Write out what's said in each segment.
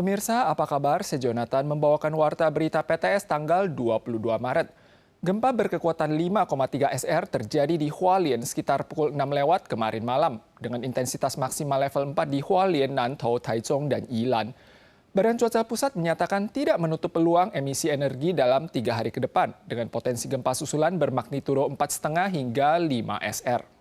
Pemirsa, apa kabar? Saya Jonathan membawakan warta berita PTS tanggal 22 Maret. Gempa berkekuatan 5,3 SR terjadi di Hualien sekitar pukul 6 lewat kemarin malam dengan intensitas maksimal level 4 di Hualien, Nantou, Taichung, dan Yilan. Badan Cuaca Pusat menyatakan tidak menutup peluang emisi energi dalam 3 hari ke depan dengan potensi gempa susulan bermagnitudo 4,5 hingga 5 SR.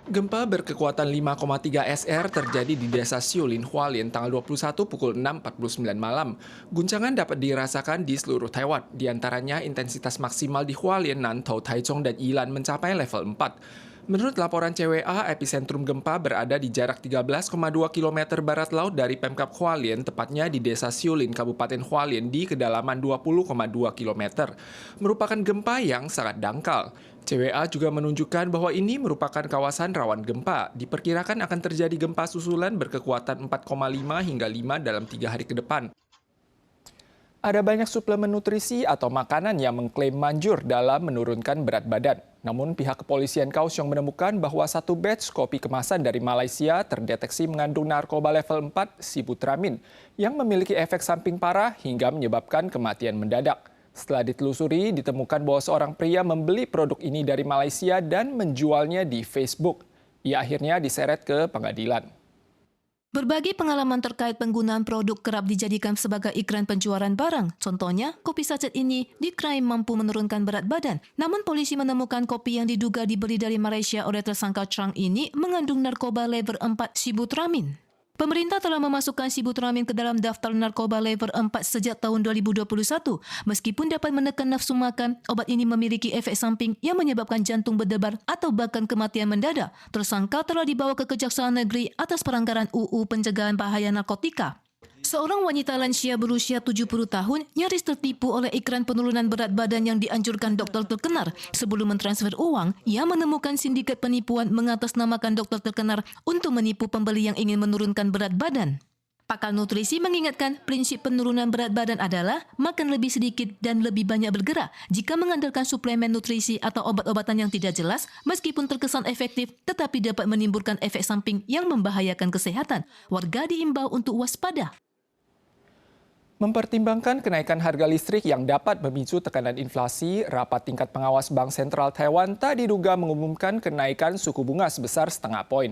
Gempa berkekuatan 5,3 SR terjadi di desa Siulin, Hualien tanggal 21 pukul 6.49 malam. Guncangan dapat dirasakan di seluruh Taiwan, diantaranya intensitas maksimal di Hualien, Nantou, Taichung, dan Yilan mencapai level 4. Menurut laporan CWA, epicentrum gempa berada di jarak 13,2 km barat laut dari Pemkab Hualien, tepatnya di desa Siulin, Kabupaten Hualien di kedalaman 20,2 km. Merupakan gempa yang sangat dangkal. CWA juga menunjukkan bahwa ini merupakan kawasan rawan gempa. Diperkirakan akan terjadi gempa susulan berkekuatan 4,5 hingga 5 dalam 3 hari ke depan. Ada banyak suplemen nutrisi atau makanan yang mengklaim manjur dalam menurunkan berat badan. Namun pihak kepolisian Kaohsiung menemukan bahwa satu batch kopi kemasan dari Malaysia terdeteksi mengandung narkoba level 4 sibutramin yang memiliki efek samping parah hingga menyebabkan kematian mendadak. Setelah ditelusuri, ditemukan bahwa seorang pria membeli produk ini dari Malaysia dan menjualnya di Facebook. Ia akhirnya diseret ke pengadilan. Berbagai pengalaman terkait penggunaan produk kerap dijadikan sebagai iklan penjualan barang. Contohnya, kopi sachet ini diklaim mampu menurunkan berat badan. Namun polisi menemukan kopi yang diduga dibeli dari Malaysia oleh tersangka Chang ini mengandung narkoba level 4 sibutramin. Pemerintah telah memasukkan sibutramin ke dalam daftar narkoba level 4 sejak tahun 2021. Meskipun dapat menekan nafsu makan, obat ini memiliki efek samping yang menyebabkan jantung berdebar atau bahkan kematian mendadak. Tersangka telah dibawa ke Kejaksaan Negeri atas pelanggaran UU Pencegahan Bahaya Narkotika. Seorang wanita lansia berusia 70 tahun nyaris tertipu oleh iklan penurunan berat badan yang dianjurkan dokter terkenal. Sebelum mentransfer uang, ia menemukan sindikat penipuan mengatasnamakan dokter terkenal untuk menipu pembeli yang ingin menurunkan berat badan. Pakar nutrisi mengingatkan prinsip penurunan berat badan adalah makan lebih sedikit dan lebih banyak bergerak. Jika mengandalkan suplemen nutrisi atau obat-obatan yang tidak jelas, meskipun terkesan efektif, tetapi dapat menimbulkan efek samping yang membahayakan kesehatan. Warga diimbau untuk waspada. Mempertimbangkan kenaikan harga listrik yang dapat memicu tekanan inflasi, rapat tingkat pengawas Bank Sentral Taiwan tak diduga mengumumkan kenaikan suku bunga sebesar 0,5 poin.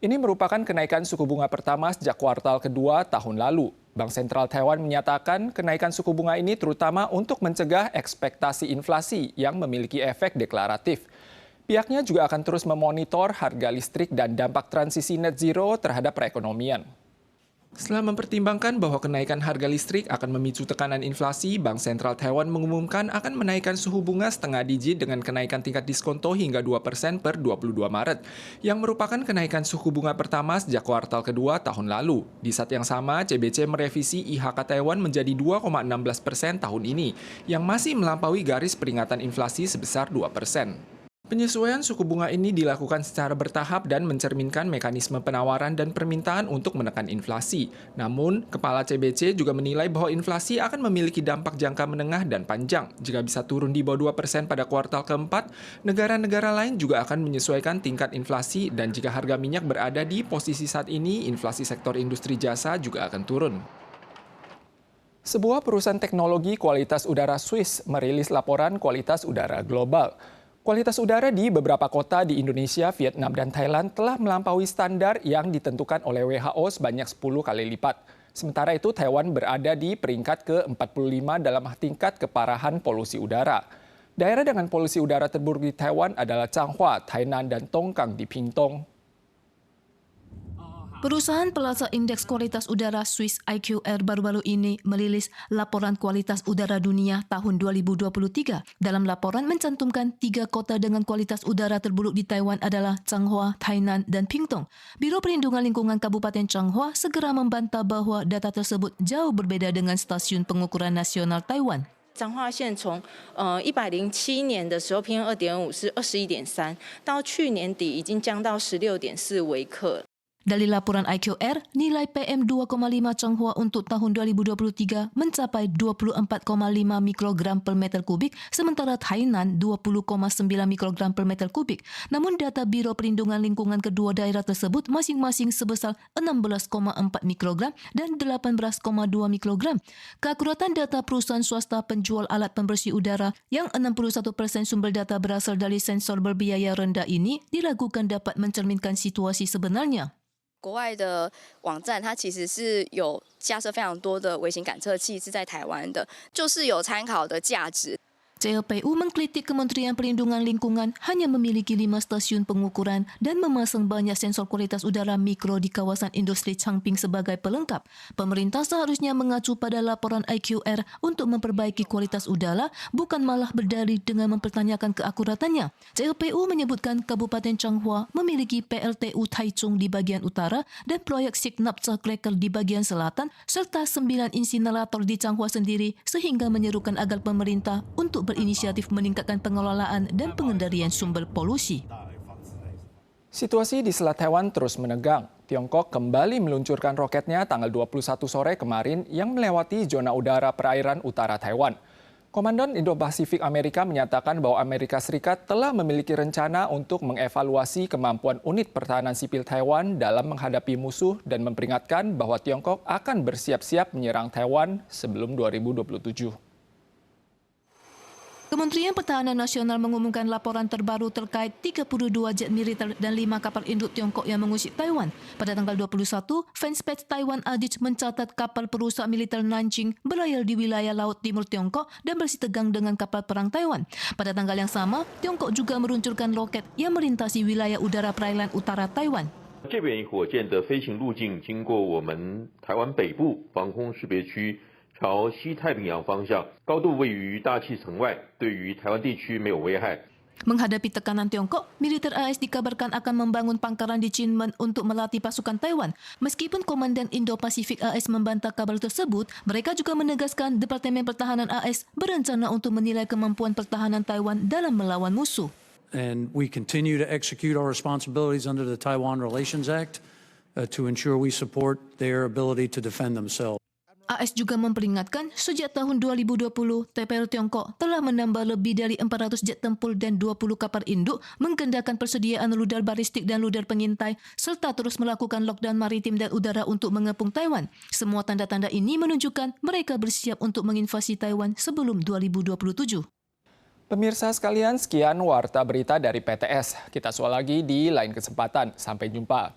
Ini merupakan kenaikan suku bunga pertama sejak kuartal kedua tahun lalu. Bank Sentral Taiwan menyatakan kenaikan suku bunga ini terutama untuk mencegah ekspektasi inflasi yang memiliki efek deklaratif. Pihaknya juga akan terus memonitor harga listrik dan dampak transisi net zero terhadap perekonomian. Setelah mempertimbangkan bahwa kenaikan harga listrik akan memicu tekanan inflasi, Bank Sentral Taiwan mengumumkan akan menaikkan suku bunga setengah digit dengan kenaikan tingkat diskonto hingga 2% per 22 Maret, yang merupakan kenaikan suku bunga pertama sejak kuartal kedua tahun lalu. Di saat yang sama, CBC merevisi IHK Taiwan menjadi 2,16% tahun ini, yang masih melampaui garis peringatan inflasi sebesar 2%. Penyesuaian suku bunga ini dilakukan secara bertahap dan mencerminkan mekanisme penawaran dan permintaan untuk menekan inflasi. Namun, Kepala CBC juga menilai bahwa inflasi akan memiliki dampak jangka menengah dan panjang. Jika bisa turun di bawah 2% pada kuartal keempat, negara-negara lain juga akan menyesuaikan tingkat inflasi dan jika harga minyak berada di posisi saat ini, inflasi sektor industri jasa juga akan turun. Sebuah perusahaan teknologi kualitas udara Swiss merilis laporan kualitas udara global. Kualitas udara di beberapa kota di Indonesia, Vietnam, dan Thailand telah melampaui standar yang ditentukan oleh WHO sebanyak 10 kali lipat. Sementara itu, Taiwan berada di peringkat ke-45 dalam tingkat keparahan polusi udara. Daerah dengan polusi udara terburuk di Taiwan adalah Changhua, Tainan, dan Tongkang di Pingtung. Perusahaan pelacak indeks kualitas udara Swiss IQR baru-baru ini merilis laporan kualitas udara dunia tahun 2023. Dalam laporan mencantumkan 3 kota dengan kualitas udara terburuk di Taiwan adalah Changhua, Tainan, dan Pingtung. Biro Perlindungan Lingkungan Kabupaten Changhua segera membantah bahwa data tersebut jauh berbeda dengan Stasiun Pengukuran Nasional Taiwan. 彰化县从107年的时候 PM2.5 是21.3，到去年底已经降到16.4微克。Dari laporan IQR, nilai PM2,5 Changhua untuk tahun 2023 mencapai 24,5 mikrogram per meter kubik, sementara Hainan 20,9 mikrogram per meter kubik. Namun data Biro Perlindungan Lingkungan kedua daerah tersebut masing-masing sebesar 16,4 mikrogram dan 18,2 mikrogram. Keakuratan data perusahaan swasta penjual alat pembersih udara yang 61% sumber data berasal dari sensor berbiaya rendah ini diragukan dapat mencerminkan situasi sebenarnya. 国外的网站，它其实是有架设非常多的微型感测器是在台湾的，就是有参考的价值。 CLPU mengkritik Kementerian Perlindungan Lingkungan hanya memiliki 5 stasiun pengukuran dan memasang banyak sensor kualitas udara mikro di kawasan industri Changping sebagai pelengkap. Pemerintah seharusnya mengacu pada laporan IQR untuk memperbaiki kualitas udara, bukan malah berdalih dengan mempertanyakan keakuratannya. CLPU menyebutkan Kabupaten Changhua memiliki PLTU Taichung di bagian utara dan proyek Signapca Cracker di bagian selatan, serta 9 insinerator di Changhua sendiri, sehingga menyerukan agar pemerintah untuk berinisiatif meningkatkan pengelolaan dan pengendalian sumber polusi. Situasi di Selat Taiwan terus menegang. Tiongkok kembali meluncurkan roketnya tanggal 21 sore kemarin yang melewati zona udara perairan utara Taiwan. Komandan Indo-Pasifik Amerika menyatakan bahwa Amerika Serikat telah memiliki rencana untuk mengevaluasi kemampuan unit pertahanan sipil Taiwan dalam menghadapi musuh dan memperingatkan bahwa Tiongkok akan bersiap-siap menyerang Taiwan sebelum 2027. Kementerian Pertahanan Nasional mengumumkan laporan terbaru terkait 32 jet militer dan 5 kapal induk Tiongkok yang mengusik Taiwan. Pada tanggal 21, Fanspage Taiwan Adich mencatat kapal perusak militer Nanjing berlayar di wilayah Laut Timur Tiongkok dan bersitegang dengan kapal perang Taiwan. Pada tanggal yang sama, Tiongkok juga meluncurkan roket yang melintasi wilayah udara perairan utara Taiwan. 这边火箭的飞行路径经过我们台湾北部防空识别区。 朝西太平洋方向，高度位于大气层外，对于台湾地区没有危害。 Menghadapi tekanan Tiongkok, militer AS dikabarkan akan membangun pangkalan di Kinmen untuk melatih pasukan Taiwan. Meskipun Komandan Indo-Pasifik AS membantah kabar tersebut, mereka juga menegaskan Departemen Pertahanan AS berencana untuk menilai kemampuan pertahanan Taiwan dalam melawan musuh. And we continue to execute our responsibilities under the Taiwan Relations Act to ensure we support their ability to defend themselves. AS juga memperingatkan sejak tahun 2020, TPR Tiongkok telah menambah lebih dari 400 jet tempur dan 20 kapal induk, menggendakan persediaan rudal balistik dan rudal pengintai, serta terus melakukan lockdown maritim dan udara untuk mengepung Taiwan. Semua tanda-tanda ini menunjukkan mereka bersiap untuk menginvasi Taiwan sebelum 2027. Pemirsa sekalian, sekian Warta Berita dari PTS. Kita soal lagi di lain kesempatan. Sampai jumpa.